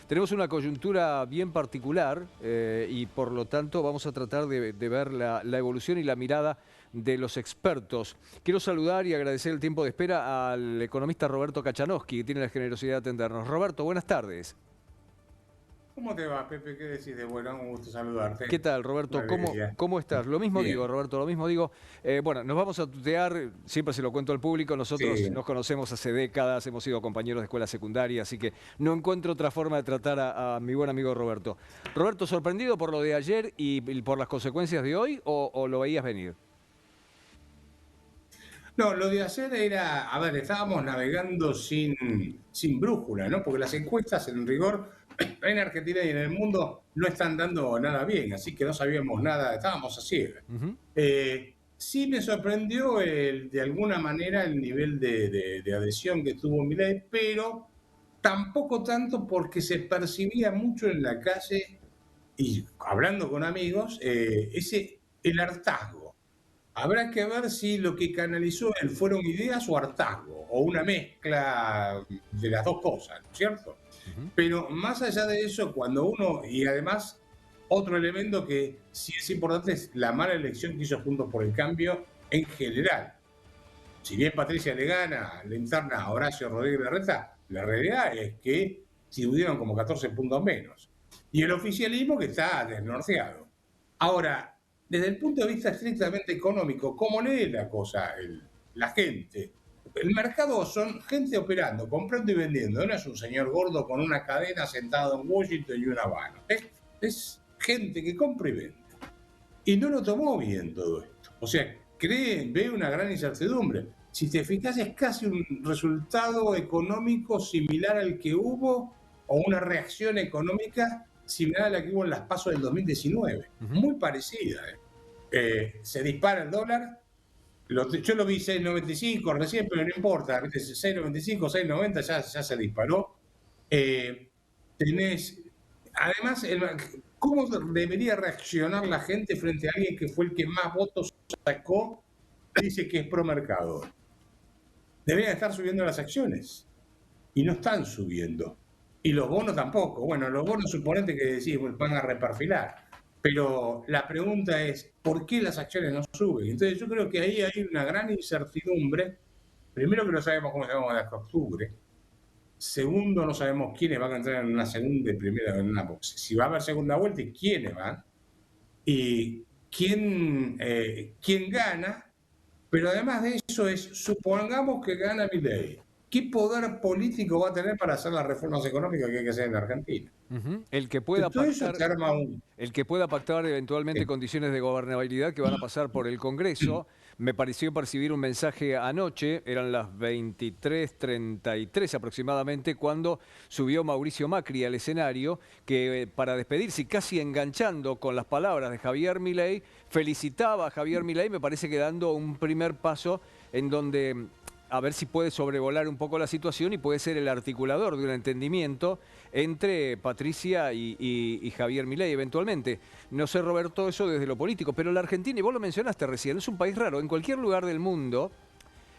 Tenemos una coyuntura bien particular y por lo tanto vamos a tratar de ver la evolución y la mirada de los expertos. Quiero saludar y agradecer el tiempo de espera al economista Roberto Kachanowski, que tiene la generosidad de atendernos. Roberto, buenas tardes. ¿Cómo te va, Pepe? ¿Qué decís de bueno? Un gusto ¿Qué saludarte. tal, Una Roberto? alegría. ¿Cómo estás? Lo mismo digo, Bien. Roberto, lo mismo digo. Bueno, nos vamos a tutear, siempre se lo cuento al público, nosotros Sí. nos conocemos hace décadas, hemos sido compañeros de escuela secundaria, así que no encuentro otra forma de tratar a mi buen amigo Roberto. Roberto, ¿sorprendido por lo de ayer y por las consecuencias de hoy o lo veías venir? No, lo de ayer era, a ver, estábamos navegando sin brújula, ¿no? Porque las encuestas, en rigor, en Argentina y en el mundo no están dando nada bien, así que no sabíamos nada, estábamos a ciegas. Ujú. Sí me sorprendió de alguna manera el nivel de adhesión que tuvo Milei, pero tampoco tanto porque se percibía mucho en la calle y hablando con amigos, el hartazgo. Habrá que ver si lo que canalizó él fueron ideas o hartazgo, o una mezcla de las dos cosas, ¿no es cierto? Ujú. Pero más allá de eso, cuando uno, y además, otro elemento que sí es importante es la mala elección que hizo Juntos por el Cambio en general. Si bien Patricia le gana la interna a Horacio Rodríguez Larreta, la realidad es que se tuvieron como 14 puntos menos. Y el oficialismo que está desnorteado. Ahora, desde el punto de vista estrictamente económico, ¿cómo lee la cosa la gente? El mercado son gente operando, comprando y vendiendo. No es un señor gordo con una cadena sentado en Washington y una mano. Es gente que compra y vende. Y no lo tomó bien todo esto. O sea, ve una gran incertidumbre. Si te fijas, es casi un resultado económico similar al que hubo, o una reacción económica similar a la que hubo en las PASO del 2019. Ujú. Muy parecida. Se dispara el dólar. Yo lo vi 6,95 recién, pero no importa. 6,95, 6,90 ya se disparó. Eh, tenés, además, ¿cómo debería reaccionar la gente frente a alguien que fue el que más votos sacó? Dice que es pro mercado. Deberían estar subiendo las acciones y no están subiendo. Y los bonos tampoco. Bueno, los bonos suponete que decís, bueno, van a reperfilar. Pero la pregunta es, ¿por qué las acciones no suben? Entonces yo creo que ahí hay una gran incertidumbre. Primero que no sabemos cómo se va hasta octubre. Segundo, no sabemos quiénes van a entrar en una segunda y primera, si va a haber segunda vuelta y quiénes van. Y quién gana. Pero además de eso supongamos que gana Milei. ¿Qué poder político va a tener para hacer las reformas económicas que hay que hacer en Argentina? Ujú. Entonces, todo eso te arma un... El que pueda pactar eventualmente condiciones de gobernabilidad que van a pasar por el Congreso. Me pareció percibir un mensaje anoche, eran las 23:33 aproximadamente, cuando subió Mauricio Macri al escenario, que para despedirse y casi enganchando con las palabras de Javier Milei, felicitaba a Javier Milei, me parece que dando un primer paso en donde a ver si puede sobrevolar un poco la situación y puede ser el articulador de un entendimiento entre Patricia y Javier Milei eventualmente. No sé, Roberto, eso desde lo político, pero la Argentina, y vos lo mencionaste recién, es un país raro. En cualquier lugar del mundo,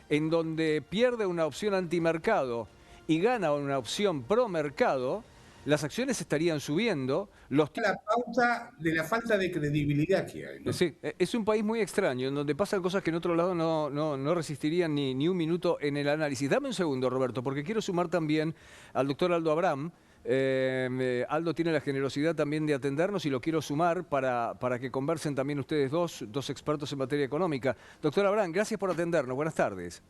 en donde pierde una opción antimercado y gana una opción pro mercado, las acciones estarían subiendo, los La pauta de la falta de credibilidad que hay, ¿no? sí, es un país muy extraño, en donde pasan cosas que en otro lado no resistirían ni un minuto en el análisis. Dame un segundo, Roberto, porque quiero sumar también al doctor Aldo Abraham. Aldo tiene la generosidad también de atendernos y lo quiero sumar para que conversen también ustedes dos expertos en materia económica. Doctor Abraham, gracias por atendernos. Buenas tardes.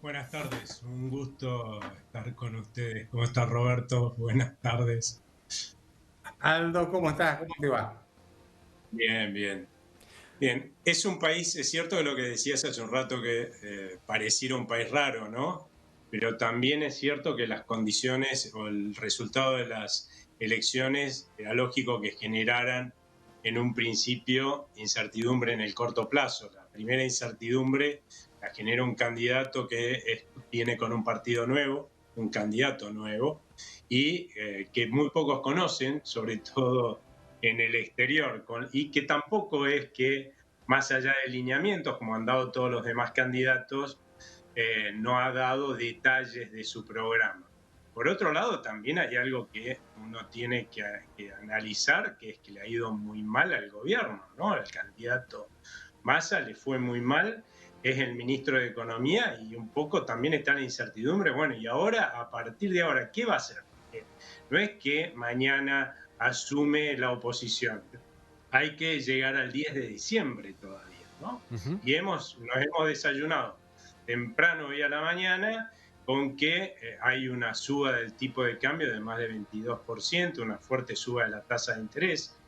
Buenas tardes, un gusto estar con ustedes. ¿Cómo está Roberto? Buenas tardes. Aldo, ¿cómo estás? ¿Cómo te va? Bien, bien. Bien, es un país, es cierto que lo que decías hace un rato que pareciera un país raro, ¿no? Pero también es cierto que las condiciones o el resultado de las elecciones era lógico que generaran en un principio incertidumbre en el corto plazo. La primera incertidumbre la genera un candidato que viene con un partido nuevo, un candidato nuevo, y que muy pocos conocen, sobre todo en el exterior, y que tampoco es que, más allá de lineamientos, como han dado todos los demás candidatos, no ha dado detalles de su programa. Por otro lado, también hay algo que uno tiene que analizar, que es que le ha ido muy mal al gobierno, ¿no? Al candidato Massa le fue muy mal, es el ministro de Economía y un poco también está la incertidumbre. Bueno, y ahora, a partir de ahora, ¿qué va a hacer? Porque no es que mañana asume la oposición, hay que llegar al 10 de diciembre todavía, ¿no? Ujú. Y nos hemos desayunado temprano hoy a la mañana con que hay una suba del tipo de cambio de más de 22%, una fuerte suba de la tasa de interés,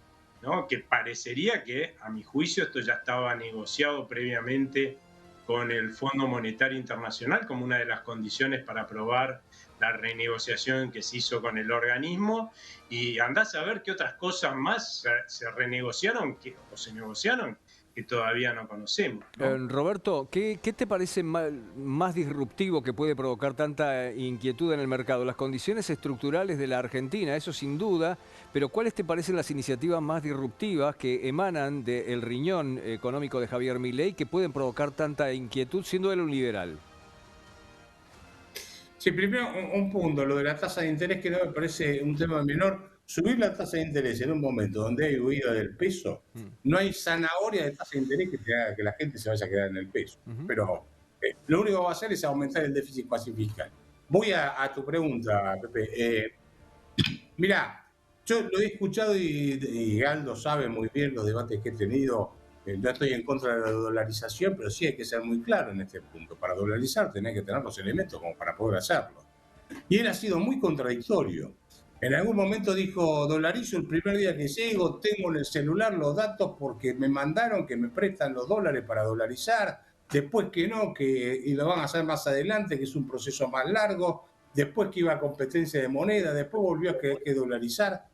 ¿no? Que parecería que, a mi juicio, esto ya estaba negociado previamente con el Fondo Monetario Internacional como una de las condiciones para aprobar la renegociación que se hizo con el organismo, y andás a ver qué otras cosas más se renegociaron o se negociaron que todavía no conocemos, ¿no? Roberto, ¿qué te parece más disruptivo que puede provocar tanta inquietud en el mercado? Las condiciones estructurales de la Argentina, eso sin duda, pero ¿cuáles te parecen las iniciativas más disruptivas que emanan del riñón económico de Javier Milei que pueden provocar tanta inquietud siendo él un liberal? Sí, primero un punto, lo de la tasa de interés, que no me parece un tema menor. Subir la tasa de interés en un momento donde hay huida del peso, Mm, no hay zanahoria de tasa de interés que te haga que la gente se vaya a quedar en el peso. ujú. Pero lo único que va a hacer es aumentar el déficit fiscal. Voy a tu pregunta, Pepe. Mirá, yo lo he escuchado y Aldo sabe muy bien los debates que he tenido. No estoy en contra de la dolarización, pero sí hay que ser muy claro en este punto. Para dolarizar tenés que tener los elementos como para poder hacerlo. Y él ha sido muy contradictorio. En algún momento dijo, dolarizo el primer día que llego, tengo en el celular los datos porque me mandaron que me prestan los dólares para dolarizar, después que no, y lo van a hacer más adelante, que es un proceso más largo, después que iba a competencia de moneda, después volvió a que hay que dolarizar.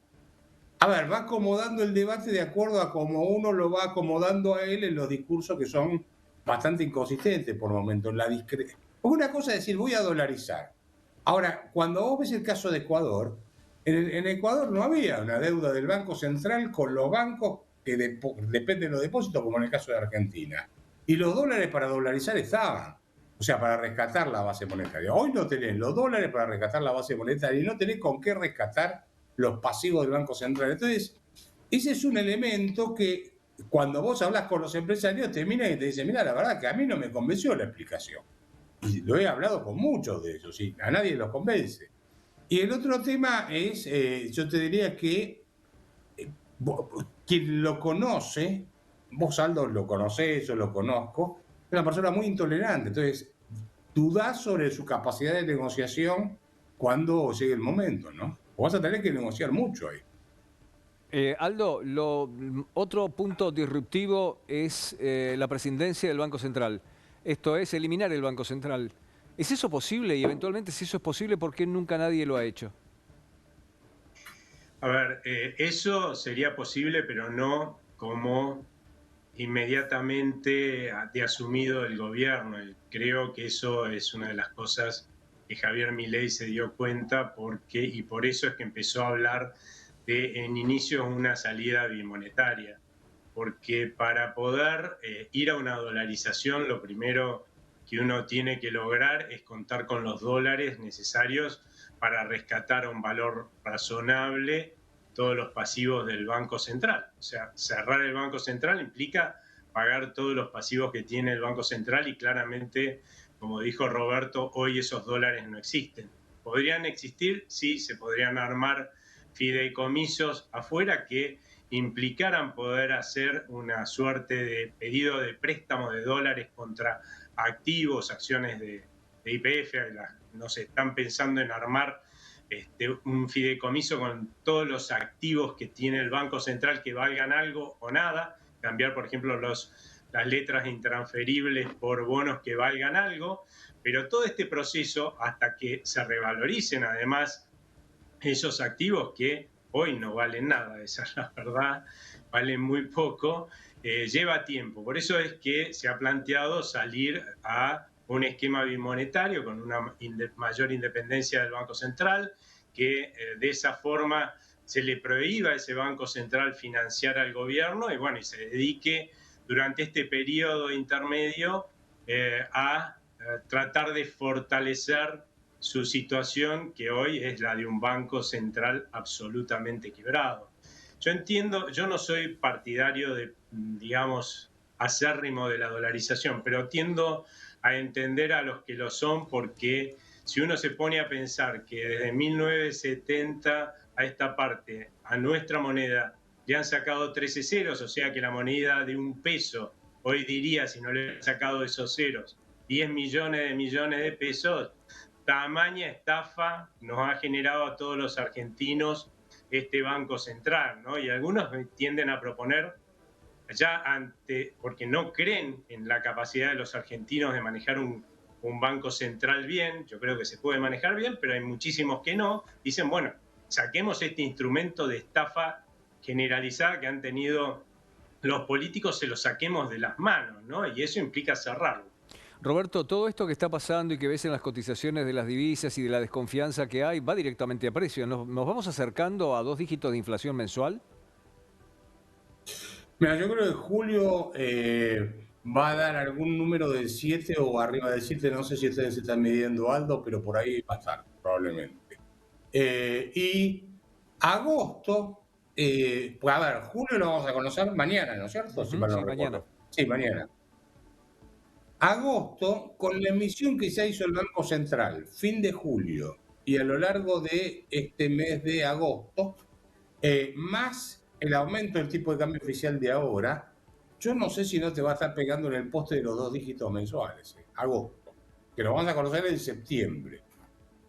A ver, va acomodando el debate de acuerdo a cómo uno lo va acomodando a él en los discursos que son bastante inconsistentes por momentos. Una cosa es decir, voy a dolarizar. Ahora, cuando vos ves el caso de Ecuador, en Ecuador no había una deuda del Banco Central con los bancos que dependen de los depósitos, como en el caso de Argentina. Y los dólares para dolarizar estaban, o sea, para rescatar la base monetaria. Hoy no tenés los dólares para rescatar la base monetaria y no tenés con qué rescatar los pasivos del Banco Central. Entonces, ese es un elemento que cuando vos hablas con los empresarios te miran y te dicen, mira, la verdad que a mí no me convenció la explicación. Y lo he hablado con muchos de ellos y a nadie los convence. Y el otro tema es, yo te diría que quien lo conoce, vos Aldo lo conocés, yo lo conozco, es una persona muy intolerante. Entonces, dudás sobre su capacidad de negociación cuando llegue el momento, ¿no? O vas a tener que negociar mucho ahí. Aldo, otro punto disruptivo es la presidencia del Banco Central. Esto es eliminar el Banco Central. ¿Es eso posible? Y eventualmente, si eso es posible, ¿por qué nunca nadie lo ha hecho? A ver, eso sería posible, pero no como inmediatamente de asumido el gobierno. Y creo que eso es una de las cosas que Javier Milei se dio cuenta y por eso es que empezó a hablar de en inicio una salida bimonetaria. Porque para poder ir a una dolarización, lo primero que uno tiene que lograr es contar con los dólares necesarios para rescatar a un valor razonable todos los pasivos del Banco Central. O sea, cerrar el Banco Central implica pagar todos los pasivos que tiene el Banco Central y claramente, como dijo Roberto, hoy esos dólares no existen. ¿Podrían existir? Sí, se podrían armar fideicomisos afuera que implicaran poder hacer una suerte de pedido de préstamo de dólares contra activos, acciones de YPF, no sé, están pensando en armar un fideicomiso con todos los activos que tiene el Banco Central que valgan algo o nada, cambiar, por ejemplo, las letras intransferibles por bonos que valgan algo, pero todo este proceso, hasta que se revaloricen además esos activos que hoy no valen nada, esa es la verdad, valen muy poco, lleva tiempo. Por eso es que se ha planteado salir a un esquema bimonetario con una mayor independencia del Banco Central, que de esa forma se le prohíba a ese Banco Central financiar al gobierno y bueno, y se dedique durante este periodo intermedio a tratar de fortalecer su situación, que hoy es la de un banco central absolutamente quebrado. Yo entiendo, yo no soy partidario de, digamos, acérrimo de la dolarización, pero tiendo a entender a los que lo son, porque si uno se pone a pensar que desde 1970 a esta parte, a nuestra moneda, le han sacado 13 ceros, o sea que la moneda de un peso, hoy diría, si no le han sacado esos ceros, 10 millones de pesos, tamaña estafa nos ha generado a todos los argentinos este Banco Central, ¿no? Y algunos tienden a proponer, porque no creen en la capacidad de los argentinos de manejar un banco central bien. Yo creo que se puede manejar bien, pero hay muchísimos que no. Dicen, bueno, saquemos este instrumento de estafa generalizada que han tenido los políticos, se lo saquemos de las manos, ¿no? Y eso implica cerrarlo. Roberto, todo esto que está pasando y que ves en las cotizaciones de las divisas y de la desconfianza que hay, va directamente a precio. ¿Nos vamos acercando a 2 dígitos de inflación mensual? Mira, yo creo que julio va a dar algún número del 7 o arriba del 7, no sé si ustedes están midiendo algo, pero por ahí va a estar, probablemente. Y agosto, pues a ver, julio lo vamos a conocer mañana, ¿no es cierto? Si mal no Sí, recuerdo. mañana. Sí, mañana. Agosto, con la emisión que ya hizo el Banco Central, fin de julio y a lo largo de este mes de agosto, más el aumento del tipo de cambio oficial de ahora, yo no sé si no te va a estar pegando en el poste de los 2 dígitos mensuales, agosto, que lo vamos a conocer en septiembre.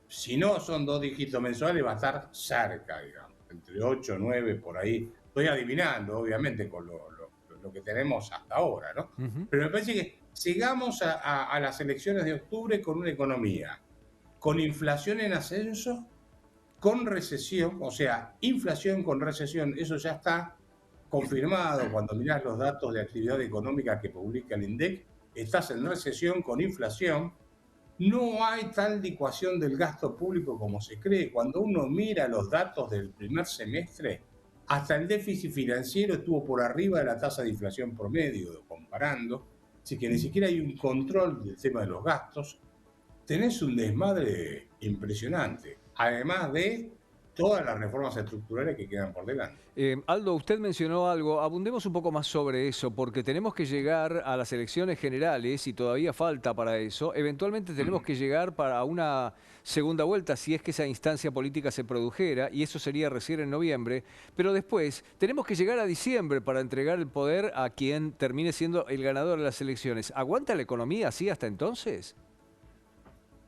Si no son 2 dígitos mensuales, va a estar cerca, digamos, entre 8, 9, por ahí. Estoy adivinando, obviamente, con lo que tenemos hasta ahora, ¿no? Ujú. Pero me parece que llegamos a las elecciones de octubre con una economía con inflación en ascenso, con recesión, o sea, inflación con recesión, eso ya está confirmado cuando mirás los datos de actividad económica que publica el INDEC, estás en recesión con inflación, no hay tal licuación del gasto público como se cree. Cuando uno mira los datos del primer semestre, hasta el déficit financiero estuvo por arriba de la tasa de inflación promedio, comparando, así que ni siquiera hay un control del tema de los gastos. Tenés un desmadre impresionante, además de todas las reformas estructurales que quedan por delante. Aldo, usted mencionó algo, abundemos un poco más sobre eso, porque tenemos que llegar a las elecciones generales y todavía falta para eso. Eventualmente tenemos que llegar para una segunda vuelta si es que esa instancia política se produjera, y eso sería recién en noviembre, pero después tenemos que llegar a diciembre para entregar el poder a quien termine siendo el ganador de las elecciones. ¿Aguanta la economía así hasta entonces?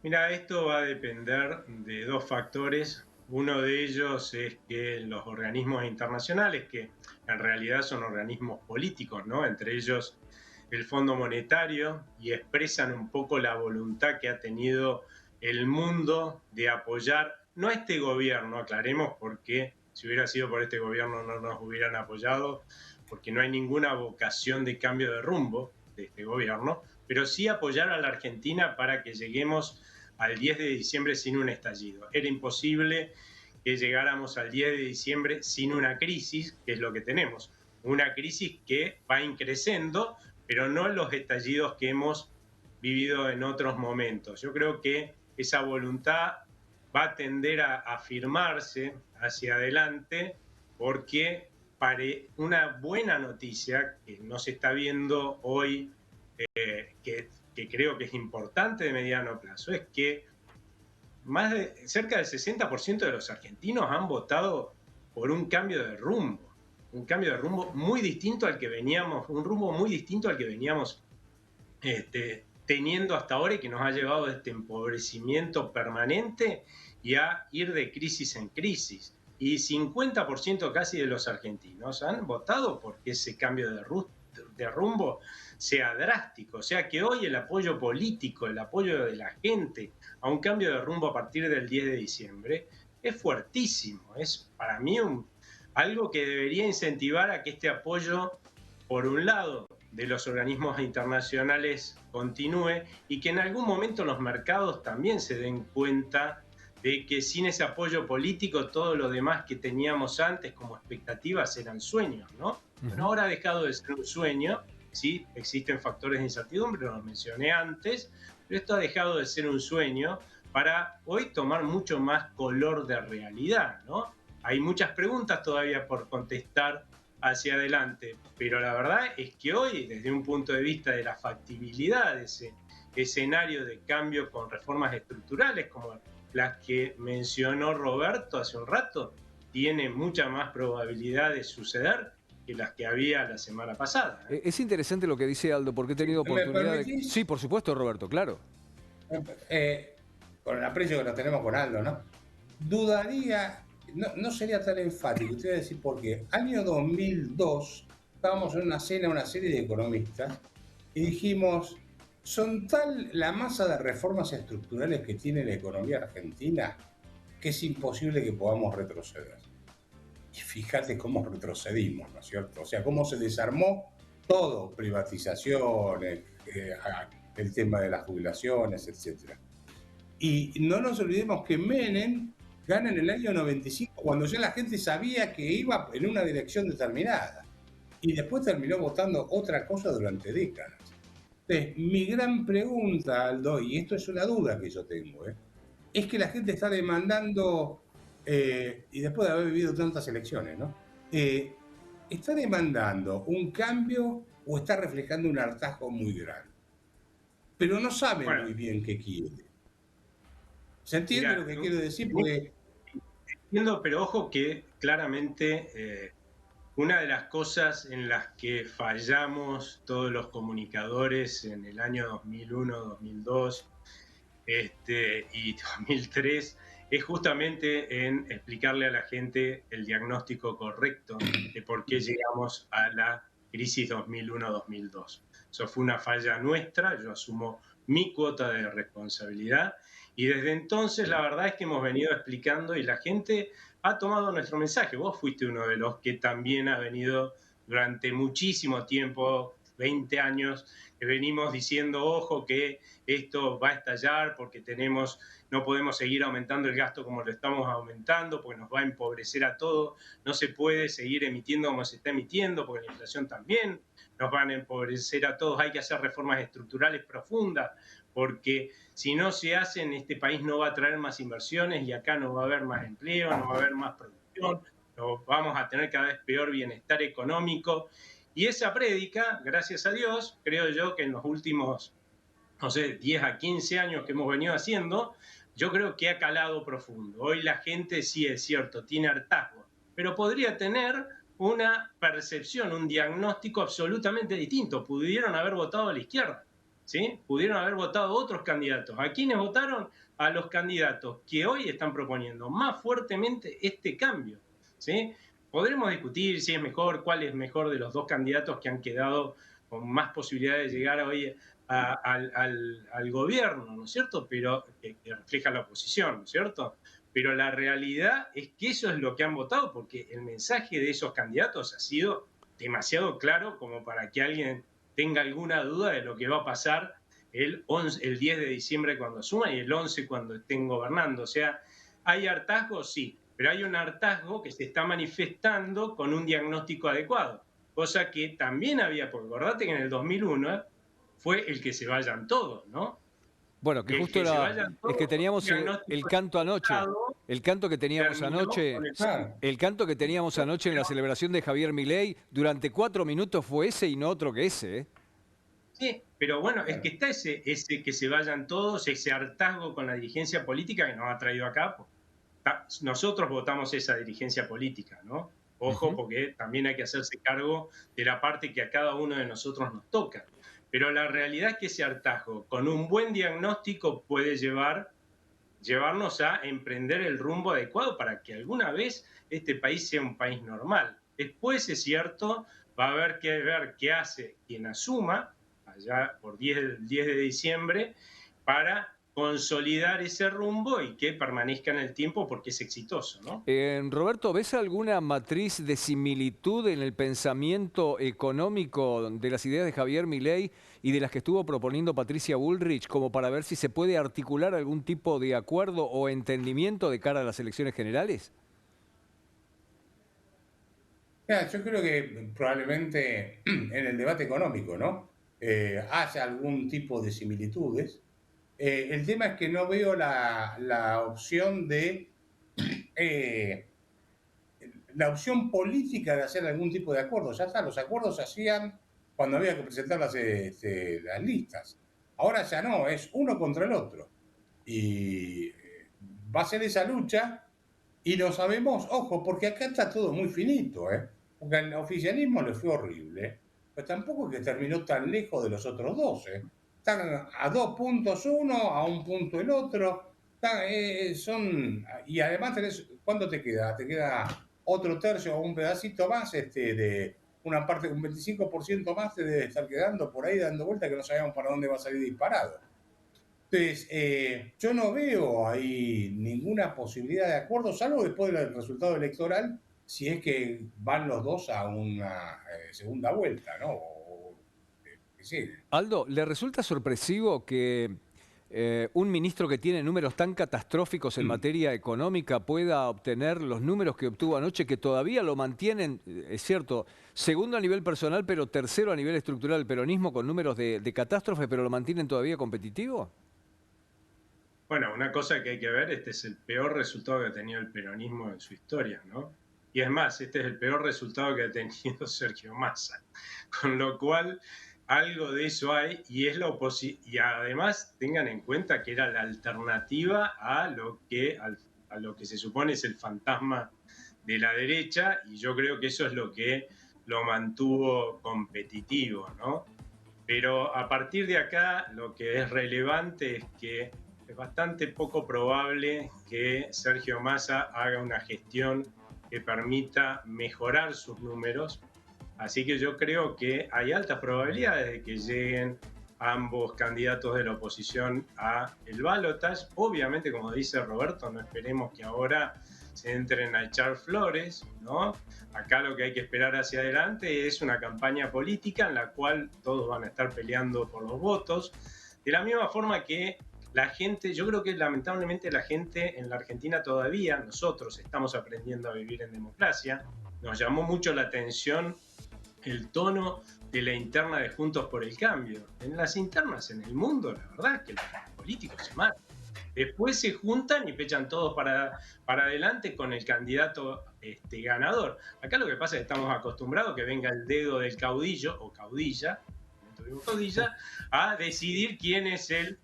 Mira, esto va a depender de dos factores. Uno de ellos es que los organismos internacionales, que en realidad son organismos políticos, ¿no? Entre ellos el Fondo Monetario, y expresan un poco la voluntad que ha tenido el mundo de apoyar, no a este gobierno, aclaremos, porque si hubiera sido por este gobierno no nos hubieran apoyado, porque no hay ninguna vocación de cambio de rumbo de este gobierno, pero sí apoyar a la Argentina para que lleguemos al 10 de diciembre sin un estallido. Era imposible que llegáramos al 10 de diciembre sin una crisis, que es lo que tenemos. Una crisis que va increciendo, pero no los estallidos que hemos vivido en otros momentos. Yo creo que esa voluntad va a tender a afirmarse hacia adelante, porque para una buena noticia que no se está viendo hoy, que creo que es importante de mediano plazo, es que cerca del 60% de los argentinos han votado por un cambio de rumbo muy distinto al que veníamos, un rumbo muy distinto al que veníamos teniendo hasta ahora, y que nos ha llevado a este empobrecimiento permanente y a ir de crisis en crisis. Y 50% casi de los argentinos han votado porque ese cambio de rumbo sea drástico. O sea que hoy el apoyo político, el apoyo de la gente a un cambio de rumbo a partir del 10 de diciembre es fuertísimo. Es para mí algo que debería incentivar a que este apoyo, por un lado, de los organismos internacionales continúe, y que en algún momento los mercados también se den cuenta de que sin ese apoyo político todo lo demás que teníamos antes como expectativas eran sueños, ¿no? Bueno, ahora ha dejado de ser un sueño, sí, existen factores de incertidumbre, lo mencioné antes, pero esto ha dejado de ser un sueño para hoy tomar mucho más color de realidad, ¿no? Hay muchas preguntas todavía por contestar hacia adelante, pero la verdad es que hoy, desde un punto de vista de la factibilidad de ese escenario de cambio con reformas estructurales como las que mencionó Roberto hace un rato, tiene mucha más probabilidad de suceder que las que había la semana pasada, ¿eh? Es interesante lo que dice Aldo, porque he tenido ¿Me oportunidad de... permitís? Sí, por supuesto, Roberto, claro. Con el aprecio que lo tenemos con Aldo, ¿no? Dudaría, no sería tan enfático, te voy a decir por qué. Año 2002, estábamos en una cena, una serie de economistas, y dijimos, son tal la masa de reformas estructurales que tiene la economía argentina que es imposible que podamos retroceder. Y fíjate cómo retrocedimos, ¿no es cierto? O sea, cómo se desarmó todo, privatizaciones, el tema de las jubilaciones, etcétera. Y no nos olvidemos que Menem gana en el año 95, cuando ya la gente sabía que iba en una dirección determinada. Y después terminó votando otra cosa durante décadas. Entonces, mi gran pregunta, Aldo, y esto es una duda que yo tengo, es que la gente está demandando, y después de haber vivido tantas elecciones, ¿no? ¿Está demandando un cambio o está reflejando un hartazgo muy grande? Pero no sabe Bueno, muy bien qué quiere. ¿Se entiende lo mira, que quiero decir? Porque entiendo, pero ojo que claramente una de las cosas en las que fallamos todos los comunicadores en el año 2001, 2002 y 2003 es justamente en explicarle a la gente el diagnóstico correcto de por qué llegamos a la crisis 2001-2002. Eso fue una falla nuestra, yo asumo mi cuota de responsabilidad y desde entonces la verdad es que hemos venido explicando y la gente ha tomado nuestro mensaje. Vos fuiste uno de los que también ha venido durante muchísimo tiempo, 20 años, que venimos diciendo, ojo, que esto va a estallar porque no podemos seguir aumentando el gasto como lo estamos aumentando, porque nos va a empobrecer a todos, no se puede seguir emitiendo como se está emitiendo, porque la inflación también nos van a empobrecer a todos, hay que hacer reformas estructurales profundas, porque si no se hacen, este país no va a traer más inversiones y acá no va a haber más empleo, no va a haber más producción, vamos a tener cada vez peor bienestar económico. Y esa prédica, gracias a Dios, creo yo que en los últimos, no sé, 10 a 15 años que hemos venido haciendo, yo creo que ha calado profundo. Hoy la gente, sí es cierto, tiene hartazgo, pero podría tener una percepción, un diagnóstico absolutamente distinto. Pudieron haber votado a la izquierda, ¿sí? Pudieron haber votado a otros candidatos. ¿A quiénes votaron? A los candidatos que hoy están proponiendo más fuertemente este cambio, ¿sí? Podremos discutir si es mejor, cuál es mejor de los dos candidatos que han quedado con más posibilidades de llegar hoy al gobierno, ¿no es cierto? Pero que refleja la oposición, ¿no es cierto? Pero la realidad es que eso es lo que han votado, porque el mensaje de esos candidatos ha sido demasiado claro como para que alguien tenga alguna duda de lo que va a pasar el 10 de diciembre cuando asuma y el 11 cuando estén gobernando. O sea, ¿hay hartazgo? Sí, pero hay un hartazgo que se está manifestando con un diagnóstico adecuado, cosa que también había, porque acordate que en el 2001 fue el que se vayan todos, ¿no? Bueno, que El justo que se era, vayan es que todos, un teníamos el diagnóstico canto anoche, equivocado, el canto que teníamos terminó con anoche, el... claro, el canto que teníamos anoche en la Pero, celebración de Javier Milei, durante 4 minutos fue ese y no otro que ese, ¿eh? sí, pero bueno, es claro. que está ese que se vayan todos, ese hartazgo con la dirigencia política que nos ha traído acá. Nosotros votamos esa dirigencia política, ¿no? Ojo, Ujú. porque también hay que hacerse cargo de la parte que a cada uno de nosotros nos toca. Pero la realidad es que ese hartazgo, con un buen diagnóstico, puede llevarnos a emprender el rumbo adecuado para que alguna vez este país sea un país normal. Después, es cierto, va a haber que ver qué hace quien asuma, allá por 10 de diciembre, para consolidar ese rumbo y que permanezca en el tiempo porque es exitoso, ¿no? Roberto, ¿ves alguna matriz de similitud en el pensamiento económico de las ideas de Javier Milei y de las que estuvo proponiendo Patricia Bullrich, como para ver si se puede articular algún tipo de acuerdo o entendimiento de cara a las elecciones generales? Mira, yo creo que probablemente en el debate económico, ¿no? Haya algún tipo de similitudes, El tema es que no veo la opción de eh, la opción política de hacer algún tipo de acuerdo. Ya está, los acuerdos se hacían cuando había que presentar las listas. Ahora ya no, es uno contra el otro. Y va a ser esa lucha y lo sabemos, ojo, porque acá está todo muy finito, ¿eh? Porque al oficialismo le fue horrible, pero tampoco es que terminó tan lejos de los otros dos, ¿eh? Están a 2 puntos uno, a 1 punto el otro. Y además tenés, ¿cuánto te queda? Te queda otro tercio o un pedacito más de una parte, un 25% más te debe estar quedando por ahí dando vuelta que no sabemos para dónde va a salir disparado. Entonces, yo no veo ahí ninguna posibilidad de acuerdo, salvo después del resultado electoral, si es que van los dos a una segunda vuelta, ¿no? Que sigue. Aldo, ¿le resulta sorpresivo que un ministro que tiene números tan catastróficos en materia económica pueda obtener los números que obtuvo anoche, que todavía lo mantienen, es cierto, segundo a nivel personal, pero tercero a nivel estructural del peronismo con números de catástrofe, pero lo mantienen todavía competitivo? Bueno, una cosa que hay que ver, este es el peor resultado que ha tenido el peronismo en su historia, ¿no? Y es más, este es el peor resultado que ha tenido Sergio Massa. Con lo cual, algo de eso hay y es la oposición. Y además tengan en cuenta que era la alternativa a lo que se supone es el fantasma de la derecha, y yo creo que eso es lo que lo mantuvo competitivo, ¿no? Pero a partir de acá, lo que es relevante es que es bastante poco probable que Sergio Massa haga una gestión que permita mejorar sus números. Así que yo creo que hay altas probabilidades de que lleguen ambos candidatos de la oposición a el balotaje. Obviamente, como dice Roberto, no esperemos que ahora se entren a echar flores, ¿no? Acá lo que hay que esperar hacia adelante es una campaña política en la cual todos van a estar peleando por los votos. De la misma forma que la gente, yo creo que lamentablemente la gente en la Argentina todavía, nosotros estamos aprendiendo a vivir en democracia. Nos llamó mucho la atención el tono de la interna de Juntos por el Cambio. En las internas en el mundo, la verdad es que los políticos se matan. Después se juntan y pechan todos para adelante con el candidato ganador. Acá lo que pasa es que estamos acostumbrados a que venga el dedo del caudillo o caudilla, a decidir quién es el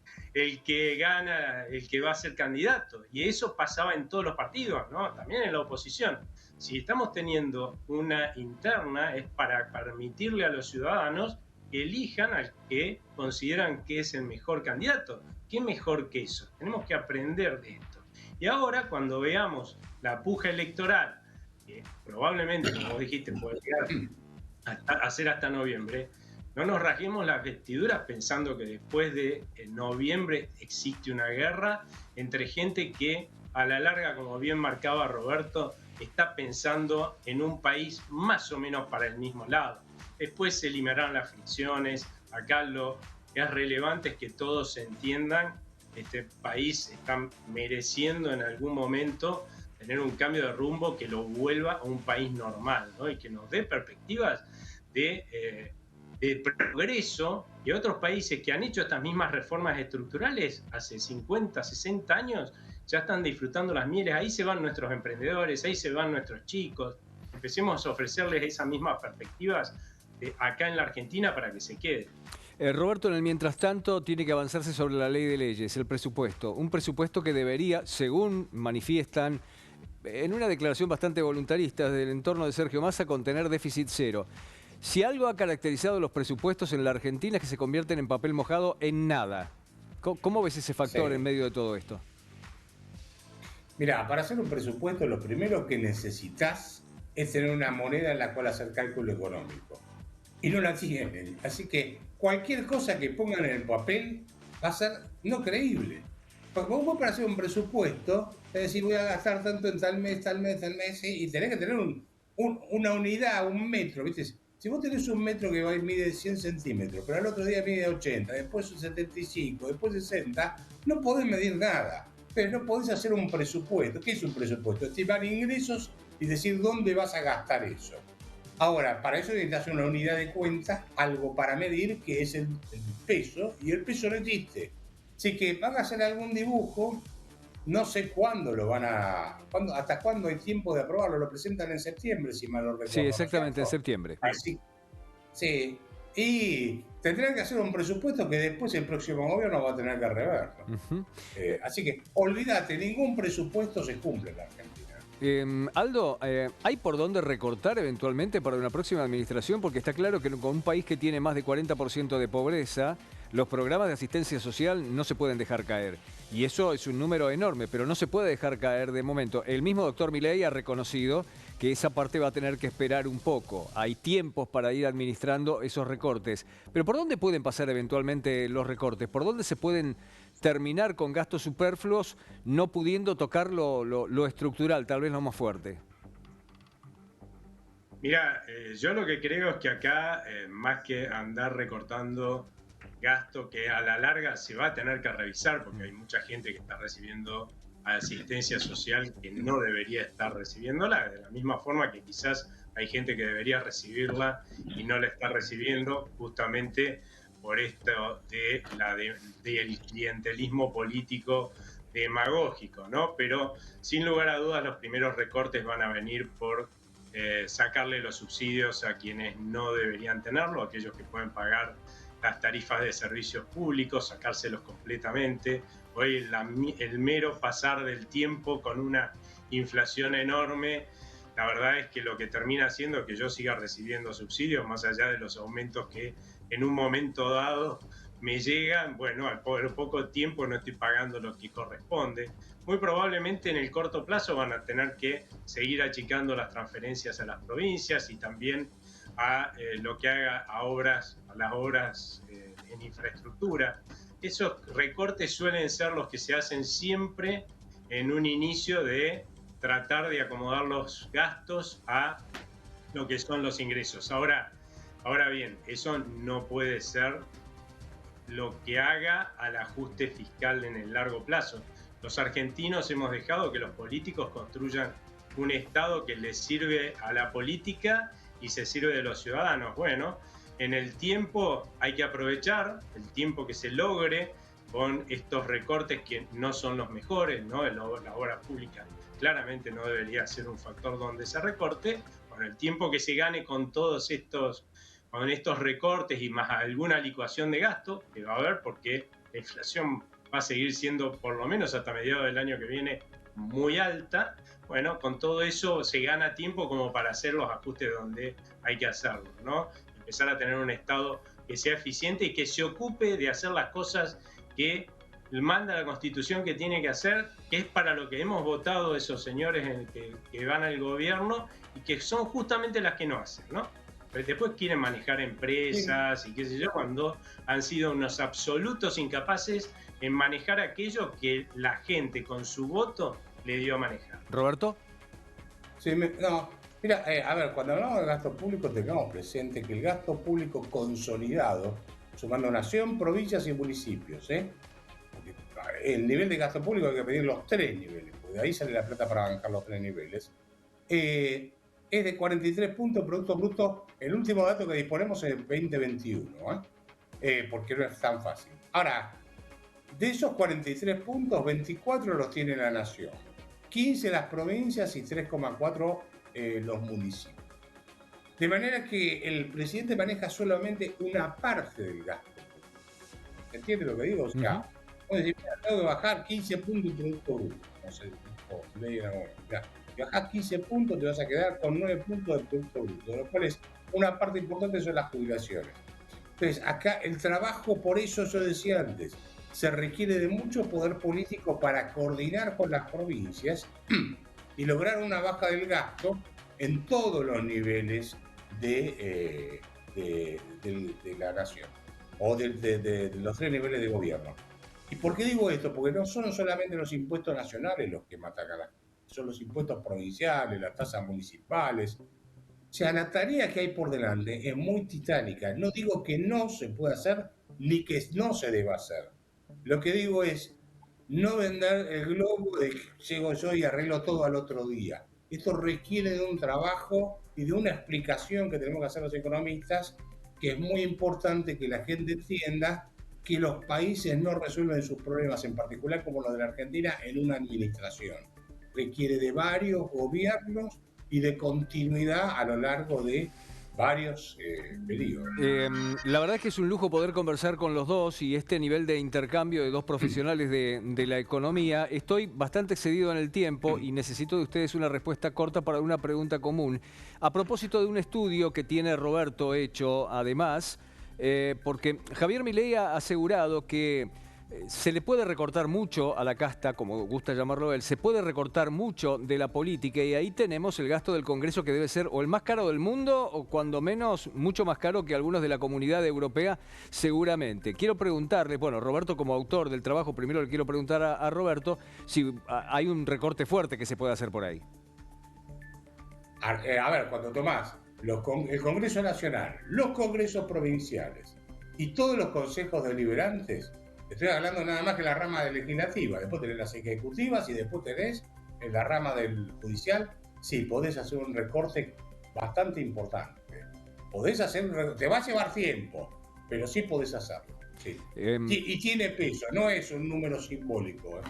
que gana, el que va a ser candidato. Y eso pasaba en todos los partidos, ¿no? También en la oposición. Si estamos teniendo una interna es para permitirle a los ciudadanos que elijan al que consideran que es el mejor candidato. ¿Qué mejor que eso? Tenemos que aprender de esto. Y ahora, cuando veamos la puja electoral, que probablemente, como dijiste, puede llegar a ser hasta noviembre, no nos rasguemos las vestiduras pensando que después de noviembre existe una guerra entre gente que a la larga, como bien marcaba Roberto, está pensando en un país más o menos para el mismo lado. Después se eliminarán las fricciones. Acá lo que es relevante es que todos entiendan que este país está mereciendo en algún momento tener un cambio de rumbo que lo vuelva a un país normal, ¿no? Y que nos dé perspectivas de progreso. Y otros países que han hecho estas mismas reformas estructurales hace 50, 60 años ya están disfrutando las mieles. Ahí se van nuestros emprendedores, ahí se van nuestros chicos. Empecemos a ofrecerles esas mismas perspectivas acá en la Argentina para que se queden. Roberto, en el mientras tanto, tiene que avanzarse sobre la ley de leyes, el presupuesto. Un presupuesto que debería, según manifiestan en una declaración bastante voluntarista del entorno de Sergio Massa, contener déficit cero. Si algo ha caracterizado los presupuestos en la Argentina es que se convierten en papel mojado en nada. ¿Cómo ves ese factor en medio de todo esto? Mira, para hacer un presupuesto lo primero que necesitas es tener una moneda en la cual hacer cálculo económico. Y no la tienen. Así que cualquier cosa que pongan en el papel va a ser no creíble. Porque vos para hacer un presupuesto, es decir, voy a gastar tanto en tal mes, tal mes, tal mes, y tenés que tener una unidad, un metro, ¿viste? Si vos tenés un metro que mide 100 centímetros, pero al otro día mide 80, después 75, después 60, no podés medir nada. Pero no podés hacer un presupuesto. ¿Qué es un presupuesto? Estimar ingresos y decir dónde vas a gastar eso. Ahora, para eso necesitas una unidad de cuenta, algo para medir, que es el peso, y el peso no existe. Así que van a hacer algún dibujo, no sé cuándo lo van a... hasta cuándo hay tiempo de aprobarlo, lo presentan en septiembre, si mal no Sí, recuerdo, ¿no es exactamente, en cierto? septiembre. Así, sí, y tendrán que hacer un presupuesto que después el próximo gobierno va a tener que reverlo. Ujú. Así que olvídate, ningún presupuesto se cumple en la Argentina. Aldo, ¿hay por dónde recortar eventualmente para una próxima administración? Porque está claro que con un país que tiene más de 40% de pobreza, los programas de asistencia social no se pueden dejar caer. Y eso es un número enorme, pero no se puede dejar caer de momento. El mismo doctor Milei ha reconocido que esa parte va a tener que esperar un poco. Hay tiempos para ir administrando esos recortes. Pero ¿por dónde pueden pasar eventualmente los recortes? ¿Por dónde se pueden terminar con gastos superfluos, no pudiendo tocar lo estructural, tal vez lo más fuerte? Mira, yo lo que creo es que acá, más que andar recortando gasto que a la larga se va a tener que revisar, porque hay mucha gente que está recibiendo asistencia social que no debería estar recibiéndola, de la misma forma que quizás hay gente que debería recibirla y no la está recibiendo, justamente por esto del clientelismo político demagógico, ¿no? Pero sin lugar a dudas los primeros recortes van a venir por sacarle los subsidios a quienes no deberían tenerlo, aquellos que pueden pagar las tarifas de servicios públicos, sacárselos completamente. Hoy el mero pasar del tiempo con una inflación enorme, la verdad es que lo que termina haciendo es que yo siga recibiendo subsidios, más allá de los aumentos que en un momento dado me llegan. Bueno, al poco tiempo no estoy pagando lo que corresponde. Muy probablemente en el corto plazo van a tener que seguir achicando las transferencias a las provincias y también a lo que haga a las obras en infraestructura. Esos recortes suelen ser los que se hacen siempre en un inicio de tratar de acomodar los gastos a lo que son los ingresos. Ahora bien, eso no puede ser lo que haga al ajuste fiscal en el largo plazo. Los argentinos hemos dejado que los políticos construyan un Estado que les sirve a la política y se sirve de los ciudadanos. Bueno, en el tiempo hay que aprovechar el tiempo que se logre con estos recortes que no son los mejores, ¿no? La obra pública claramente no debería ser un factor donde se recorte. Con el tiempo que se gane con estos recortes y más alguna licuación de gasto que va a haber, porque la inflación va a seguir siendo, por lo menos hasta mediados del año que viene, muy alta. Bueno, con todo eso se gana tiempo como para hacer los ajustes donde hay que hacerlo, ¿no? Empezar a tener un Estado que sea eficiente y que se ocupe de hacer las cosas que manda la Constitución que tiene que hacer, que es para lo que hemos votado esos señores que van al gobierno y que son justamente las que no hacen, ¿no? Pero después quieren manejar empresas y qué sé yo, cuando han sido unos absolutos incapaces en manejar aquello que la gente con su voto le dio a manejar. Roberto. Sí, no, mira, a ver, cuando hablamos de gasto público tengamos presente que el gasto público consolidado, sumando nación, provincias y municipios, porque el nivel de gasto público hay que pedir los tres niveles, porque de ahí sale la plata para bancar los tres niveles, es de 43 puntos Producto Bruto. El último dato que disponemos es el 2021, porque no es tan fácil. Ahora, de esos 43 puntos, 24 los tiene la nación, 15 las provincias y 3,4 los municipios. De manera que el presidente maneja solamente una parte del gasto. ¿Entiendes lo que digo? O sea, puedes decir, mira, tengo que bajar 15 puntos el Producto Bruto. No sé, si bajás 15 puntos, te vas a quedar con 9 puntos de Producto Bruto, lo cual es una parte importante son las jubilaciones. Entonces, acá el trabajo, por eso yo decía antes, se requiere de mucho poder político para coordinar con las provincias y lograr una baja del gasto en todos los niveles de la nación o de los tres niveles de gobierno. ¿Y por qué digo esto? Porque no son solamente los impuestos nacionales los que matan a la gente, son los impuestos provinciales, las tasas municipales. O sea, la tarea que hay por delante es muy titánica. No digo que no se pueda hacer ni que no se deba hacer. Lo que digo es no vender el globo de que llego yo y arreglo todo al otro día. Esto requiere de un trabajo y de una explicación que tenemos que hacer los economistas, que es muy importante que la gente entienda que los países no resuelven sus problemas, en particular como los de la Argentina, en una administración. Requiere de varios gobiernos y de continuidad a lo largo de varios periodos. La verdad es que es un lujo poder conversar con los dos y este nivel de intercambio de dos profesionales de la economía. Estoy bastante excedido en el tiempo y necesito de ustedes una respuesta corta para una pregunta común. A propósito de un estudio que tiene Roberto hecho, además, porque Javier Milei ha asegurado que se le puede recortar mucho a la casta, como gusta llamarlo él, se puede recortar mucho de la política y ahí tenemos el gasto del Congreso que debe ser o el más caro del mundo o cuando menos mucho más caro que algunos de la Comunidad Europea seguramente. Quiero preguntarle, bueno, Roberto como autor del trabajo, primero le quiero preguntar a Roberto si hay un recorte fuerte que se puede hacer por ahí. A ver, cuando tomás el Congreso Nacional, los congresos provinciales y todos los consejos deliberantes, estoy hablando nada más que la rama legislativa, después tenés las ejecutivas y después tenés en la rama del judicial, sí, podés hacer un recorte bastante importante. Podés hacer, te va a llevar tiempo, pero sí podés hacerlo. Sí. Y tiene peso, no es un número simbólico.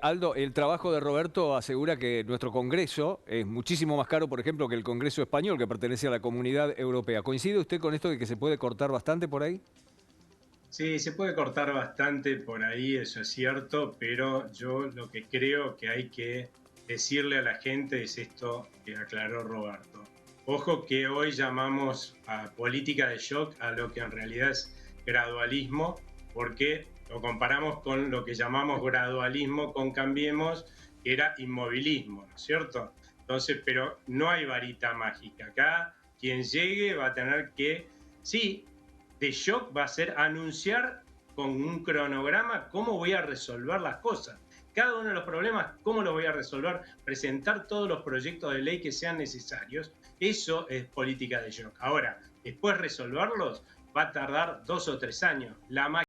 Aldo, el trabajo de Roberto asegura que nuestro Congreso es muchísimo más caro, por ejemplo, que el Congreso español, que pertenece a la Comunidad Europea. ¿Coincide usted con esto de que se puede cortar bastante por ahí? Sí, se puede cortar bastante por ahí, eso es cierto, pero yo lo que creo que hay que decirle a la gente es esto que aclaró Roberto. Ojo que hoy llamamos a política de shock a lo que en realidad es gradualismo, porque lo comparamos con lo que llamamos gradualismo con Cambiemos, que era inmovilismo, ¿no es cierto? Entonces, pero no hay varita mágica. Acá quien llegue va a tener que, sí, de shock va a ser anunciar con un cronograma cómo voy a resolver las cosas. Cada uno de los problemas, cómo los voy a resolver, presentar todos los proyectos de ley que sean necesarios. Eso es política de shock. Ahora, después resolverlos va a tardar 2 o 3 años. La